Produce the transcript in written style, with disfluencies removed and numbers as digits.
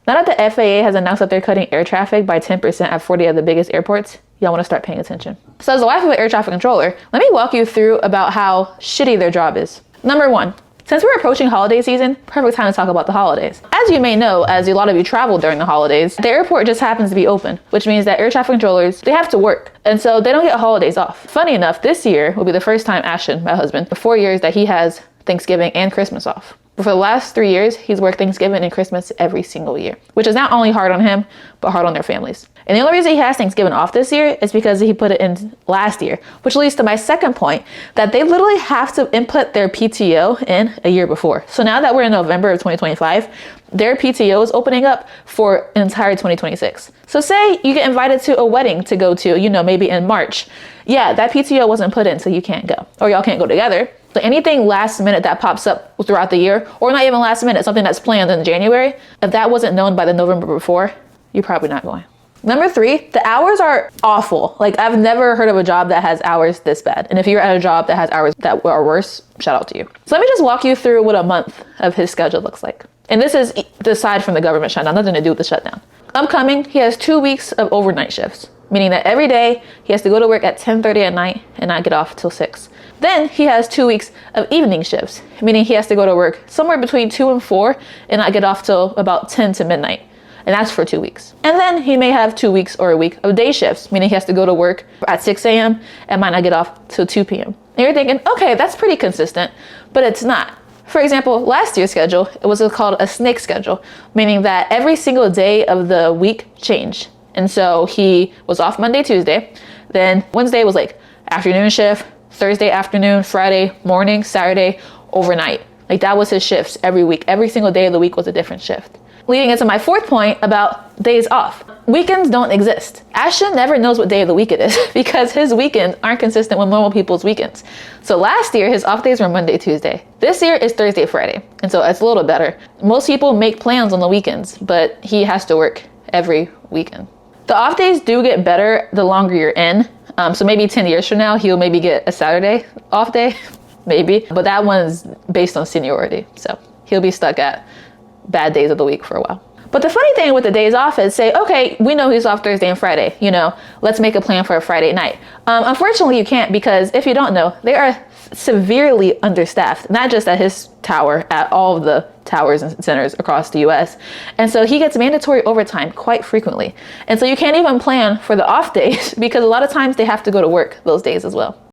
Now that the FAA has announced that they're cutting air traffic by 10% at 40 of the biggest airports, y'all want to start paying attention. So as the wife of an air traffic controller, let me walk you through about how shitty their job is. Number one, since we're approaching holiday season, perfect time to talk about the holidays. As you may know, as a lot of you travel during the holidays, the airport just happens to be open, which means that air traffic controllers, they have to work. And so they don't get holidays off. Funny enough, this year will be the first time Ashton, my husband, for 4 years that he has Thanksgiving and Christmas off. But for the last 3 years, he's worked Thanksgiving and Christmas every single year, which is not only hard on him, but hard on their families. And the only reason he has Thanksgiving off this year is because he put it in last year, which leads to my second point, that they literally have to input their PTO in a year before. So now that we're in November of 2025, their PTO is opening up for an entire 2026. So say you get invited to a wedding to go to, maybe in March. Yeah, that PTO wasn't put in, so you can't go, or y'all can't go together. So anything last minute that pops up throughout the year, or not even last minute, something that's planned in January, if that wasn't known by the November before, you're probably not going. Number three, the hours are awful. Like, I've never heard of a job that has hours this bad. And if you're at a job that has hours that are worse, shout out to you. So let me just walk you through what a month of his schedule looks like. And this is aside from the government shutdown, nothing to do with the shutdown. Upcoming, he has 2 weeks of overnight shifts, meaning that every day he has to go to work at 10:30 at night and not get off till 6. Then he has 2 weeks of evening shifts, meaning he has to go to work somewhere between 2 and 4 and not get off till about 10 to midnight. And that's for 2 weeks. And then he may have 2 weeks or a week of day shifts, meaning he has to go to work at 6 a.m. and might not get off till 2 p.m. And you're thinking, okay, that's pretty consistent, but it's not. For example, last year's schedule, it was called a snake schedule, meaning that every single day of the week changed. And so he was off Monday, Tuesday, then Wednesday was like afternoon shift, Thursday afternoon, Friday morning, Saturday overnight. Like, that was his shifts every week. Every single day of the week was a different shift. Leading into my fourth point about days off. Weekends don't exist. Ashton never knows what day of the week it is because his weekends aren't consistent with normal people's weekends. So last year, his off days were Monday, Tuesday. This year is Thursday, Friday. And so it's a little better. Most people make plans on the weekends, but he has to work every weekend. The off days do get better the longer you're in. So maybe 10 years from now, he'll maybe get a Saturday off day, maybe. But that one's based on seniority. So he'll be stuck at bad days of the week for a while. But the funny thing with the days off is, say, okay, we know he's off Thursday and Friday, let's make a plan for a Friday night. Unfortunately, you can't, because if you don't know, they are severely understaffed, not just at his tower, at all of the towers and centers across the US. And so he gets mandatory overtime quite frequently. And so you can't even plan for the off days because a lot of times they have to go to work those days as well.